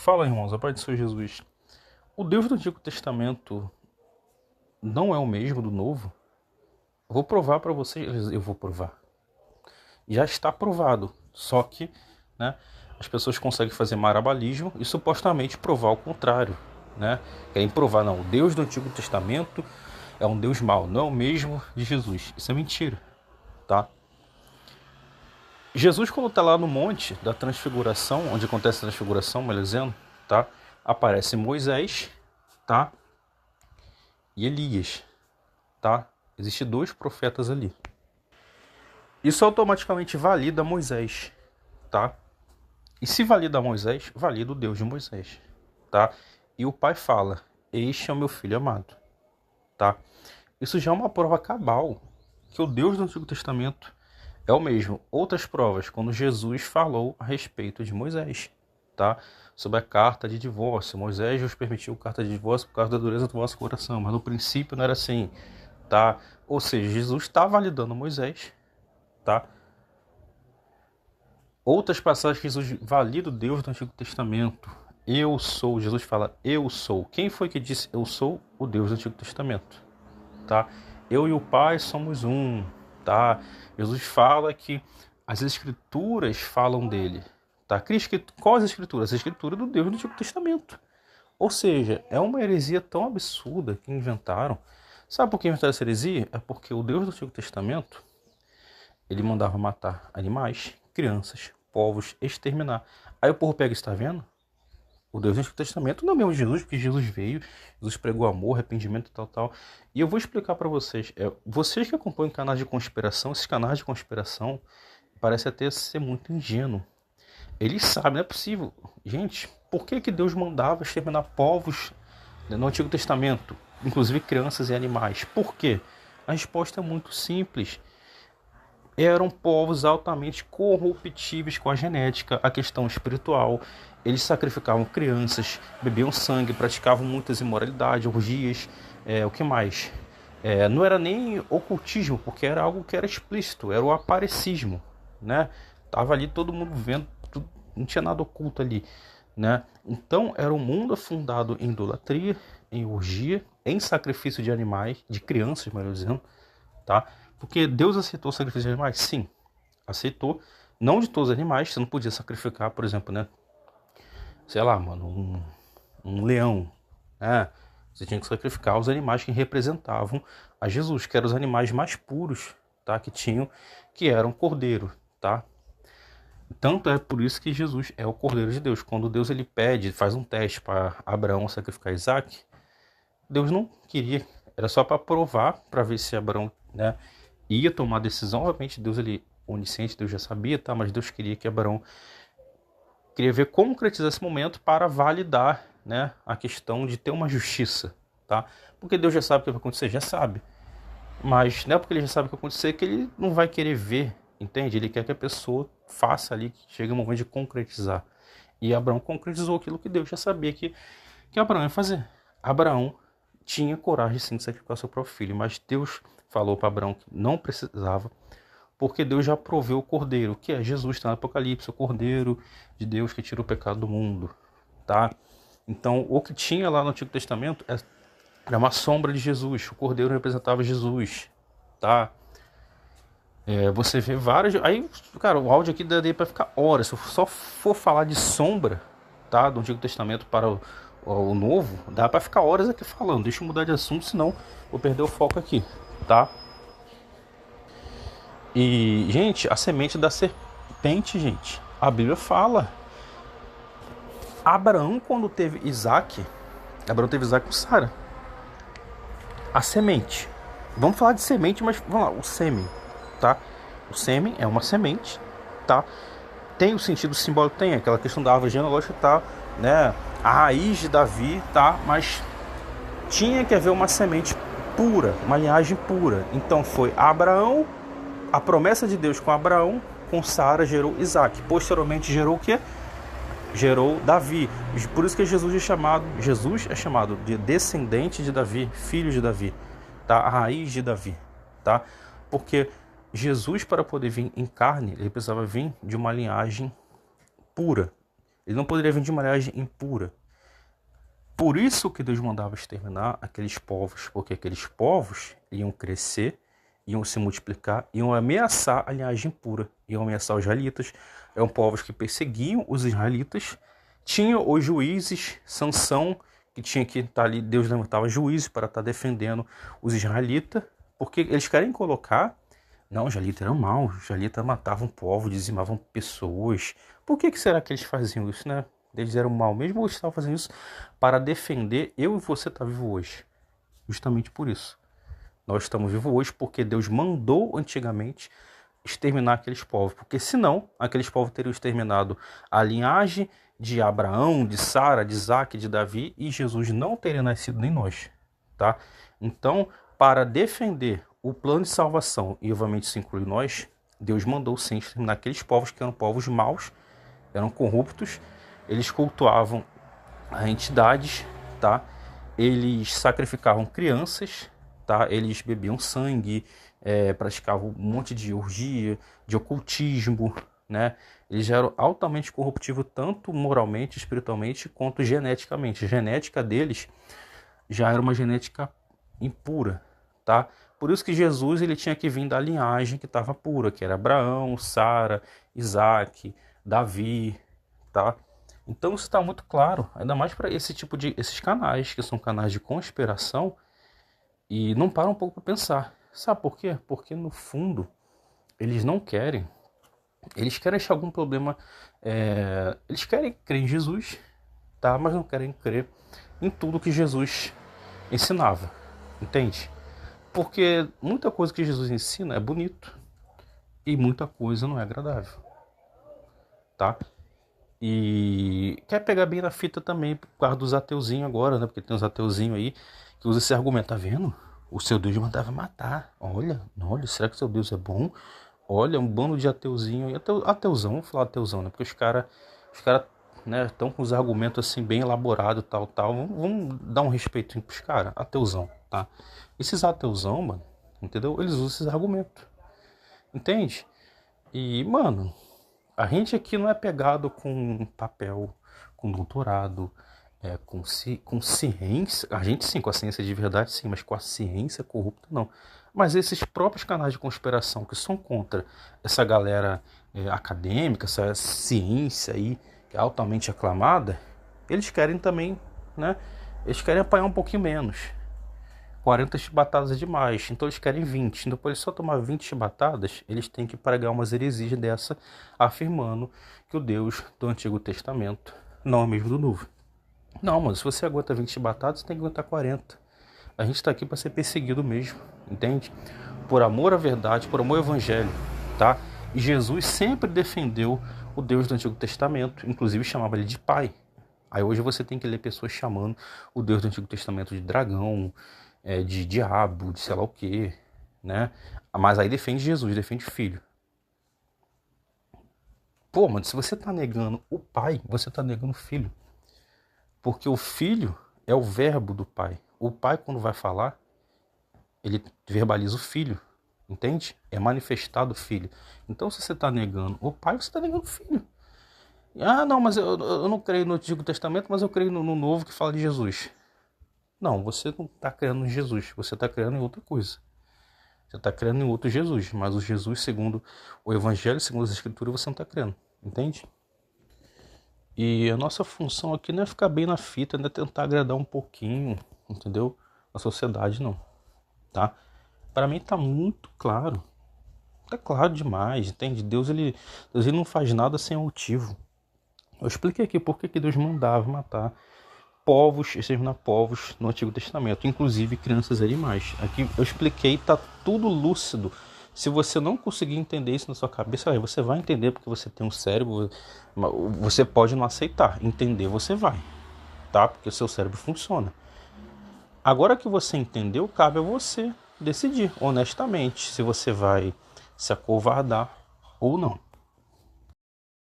Fala, irmãos, a paz do Senhor Jesus. O Deus do Antigo Testamento não é o mesmo do Novo? Vou provar para vocês, eu vou provar. Já está provado, só que as pessoas conseguem fazer marabalismo e supostamente provar o contrário. Querem provar, não, o Deus do Antigo Testamento é um Deus mau, não é o mesmo de Jesus. Isso é mentira, tá? Jesus, quando está lá no monte da transfiguração, onde acontece a transfiguração, melhor dizendo, tá? Aparece Moisés, tá? E Elias, tá? Existem dois profetas ali. Isso automaticamente valida Moisés, tá? E se valida Moisés, valida o Deus de Moisés, tá? E o pai fala: este é o meu filho amado, tá? Isso já é uma prova cabal que o Deus do Antigo Testamento é o mesmo. Outras provas, quando Jesus falou a respeito de Moisés, tá? Sobre a carta de divórcio. Moisés nos permitiu carta de divórcio por causa da dureza do vosso coração, mas no princípio não era assim, tá? Ou seja, Jesus está validando Moisés, tá? Outras passagens que Jesus valida o Deus do Antigo Testamento. Eu sou, Jesus fala, eu sou. Quem foi que disse eu sou? O Deus do Antigo Testamento, tá? Eu e o Pai somos um, tá? Jesus fala que as escrituras falam dele, tá? Quais escrituras? A escritura do Deus do Antigo Testamento. Ou seja, é uma heresia tão absurda que inventaram. Sabe por que inventaram essa heresia? É porque o Deus do Antigo Testamento, ele mandava matar animais, crianças, povos, exterminar. Aí o povo pega e está vendo? O Deus do Antigo Testamento não é o mesmo Jesus, porque Jesus veio, Jesus pregou amor, arrependimento e tal. E eu vou explicar para vocês. Vocês que acompanham canais de conspiração, esses canais de conspiração, parece até ser muito ingênuo. Eles sabem, não é possível. Gente, por que Deus mandava exterminar povos no Antigo Testamento? Inclusive crianças e animais. Por quê? A resposta é muito simples. Eram povos altamente corruptíveis com a genética, a questão espiritual. Eles sacrificavam crianças, bebiam sangue, praticavam muitas imoralidades, orgias, o que mais? Não era nem ocultismo, porque era algo que era explícito, era o aparecismo, né? Tava ali todo mundo vendo, não tinha nada oculto ali, né? Então era um mundo fundado em idolatria, em orgia, em sacrifício de animais, de crianças, melhor dizendo, tá? Porque Deus aceitou o sacrifício de animais? Sim, aceitou. Não de todos os animais, você não podia sacrificar, por exemplo, né? Sei lá, mano, um leão, né? Você tinha que sacrificar os animais que representavam a Jesus, que eram os animais mais puros, tá? Que tinham, que eram cordeiro, tá? Tanto é por isso que Jesus é o Cordeiro de Deus. Quando Deus ele pede, faz um teste para Abraão sacrificar Isaac, Deus não queria, era só para provar, para ver se Abraão, né, ia tomar a decisão. Obviamente Deus ele onisciente, Deus já sabia, tá? Mas Deus queria que Abraão queria ver concretizar esse momento para validar, né, a questão de ter uma justiça, tá? Porque Deus já sabe o que vai acontecer, já sabe. Mas não é porque ele já sabe o que vai acontecer que ele não vai querer ver, entende? Ele quer que a pessoa faça ali, que chegue o momento de concretizar. E Abraão concretizou aquilo que Deus já sabia que Abraão ia fazer. Abraão tinha coragem sim de sacrificar seu próprio filho, mas Deus falou para Abraão que não precisava, porque Deus já proveu o Cordeiro, que é Jesus, está no Apocalipse, o Cordeiro de Deus que tira o pecado do mundo, tá? Então, o que tinha lá no Antigo Testamento era uma sombra de Jesus, o Cordeiro representava Jesus, tá? Você vê várias... Aí, cara, o áudio aqui daria para ficar horas. Se eu só for falar de sombra, tá? Do Antigo Testamento para o Novo, dá para ficar horas aqui falando. Deixa eu mudar de assunto, senão vou perder o foco aqui, tá? E, gente, a semente da serpente, gente, a Bíblia fala. Abraão, quando teve Isaac, Abraão teve Isaac com Sara. A semente. Vamos falar de semente, mas vamos lá, o sêmen, tá? O sêmen é uma semente, tá? Tem o sentido simbólico, tem aquela questão da árvore genealógica, tá? Né? A raiz de Davi, tá? Mas tinha que haver uma semente pura, uma linhagem pura. Então foi Abraão, a promessa de Deus com Abraão, com Sara gerou Isaac. Posteriormente gerou o quê? Gerou Davi. Por isso que Jesus é chamado de descendente de Davi, filho de Davi, tá? A raiz de Davi, tá? Porque Jesus, para poder vir em carne, ele precisava vir de uma linhagem pura, Ele não poderia vir de uma linhagem impura. Por isso que Deus mandava exterminar aqueles povos, porque aqueles povos iam crescer, iam se multiplicar, iam ameaçar a linhagem pura, iam ameaçar os israelitas. Eram povos que perseguiam os israelitas. Tinha os juízes, Sansão, que tinha que estar ali, Deus levantava juízes para estar defendendo os israelitas, porque eles querem colocar, não, os israelitas eram maus, os israelitas matavam povos, dizimavam pessoas. Por que será que eles faziam isso, né? Eles eram mal mesmo ou estavam fazendo isso para defender eu e você estar vivo hoje? Justamente por isso. Nós estamos vivos hoje porque Deus mandou antigamente exterminar aqueles povos. Porque senão, aqueles povos teriam exterminado a linhagem de Abraão, de Sara, de Isaac, de Davi, e Jesus não teria nascido nem nós. Tá? Então, para defender o plano de salvação, e obviamente isso inclui nós, Deus mandou sim exterminar aqueles povos que eram povos maus, eram corruptos, eles cultuavam a entidades, tá? Eles sacrificavam crianças, tá? Eles bebiam sangue, praticavam um monte de orgia, de ocultismo, né? Eles eram altamente corruptivos, tanto moralmente, espiritualmente, quanto geneticamente. A genética deles já era uma genética impura, tá? Por isso que Jesus ele tinha que vir da linhagem que estava pura, que era Abraão, Sara, Isaac, Davi, tá? Então isso está muito claro, ainda mais para esse tipo de esses canais, que são canais de conspiração, e não param um pouco para pensar. Sabe por quê? Porque no fundo eles não querem, eles querem achar algum problema, eles querem crer em Jesus, tá? Mas não querem crer em tudo que Jesus ensinava, entende? Porque muita coisa que Jesus ensina é bonito e muita coisa não é agradável, tá? E quer pegar bem na fita também por causa dos ateuzinhos agora, né? Porque tem uns ateuzinhos aí que usam esse argumento, tá vendo? O seu Deus mandava matar. Olha, será que o seu Deus é bom? Olha, um bando de ateuzinho. Ateuzão, vamos falar ateuzão, né? Porque os cara, né, estão com os argumentos assim bem elaborados, tal. Vamos dar um respeitinho pros caras. Ateuzão, tá? Esses ateuzão, mano, entendeu? Eles usam esses argumentos. Entende? E, mano, a gente aqui não é pegado com papel, com doutorado, com ciência. A gente sim, com a ciência de verdade sim, mas com a ciência corrupta não. Mas esses próprios canais de conspiração que são contra essa galera acadêmica, essa ciência aí, que é altamente aclamada, eles querem também, né? Eles querem apanhar um pouquinho menos. 40 chibatadas é demais, então eles querem 20. Então, por eles só tomar 20 chibatadas, eles têm que pregar umas heresias dessa, afirmando que o Deus do Antigo Testamento não é o mesmo do Novo. Não, mano, se você aguenta 20 chibatadas, você tem que aguentar 40. A gente tá aqui para ser perseguido mesmo, entende? Por amor à verdade, por amor ao Evangelho, tá? E Jesus sempre defendeu o Deus do Antigo Testamento, inclusive chamava ele de Pai. Aí hoje você tem que ler pessoas chamando o Deus do Antigo Testamento de dragão, de diabo, de sei lá o que, né? Mas aí defende Jesus, defende o Filho. Pô, mano, se você tá negando o Pai, você tá negando o Filho. Porque o Filho é o verbo do Pai. O Pai, quando vai falar, ele verbaliza o Filho, entende? É manifestado o Filho. Então, se você tá negando o Pai, você tá negando o Filho. Ah, não, mas eu não creio no Antigo Testamento, mas eu creio no Novo que fala de Jesus. Não, você não está crendo em Jesus, você está crendo em outra coisa. Você está crendo em outro Jesus, mas o Jesus segundo o Evangelho, segundo as Escrituras, você não está crendo, entende? E a nossa função aqui não é ficar bem na fita, não é tentar agradar um pouquinho, entendeu? A sociedade não, tá? Para mim tá muito claro, tá claro demais, entende? Deus ele não faz nada sem motivo. Eu expliquei aqui por que Deus mandava matar povos, exterminar povos no Antigo Testamento, inclusive crianças e animais. Aqui eu expliquei, tá tudo lúcido. Se você não conseguir entender isso na sua cabeça, aí você vai entender porque você tem um cérebro, você pode não aceitar, entender você vai, tá? Porque o seu cérebro funciona. Agora que você entendeu, cabe a você decidir honestamente se você vai se acovardar ou não.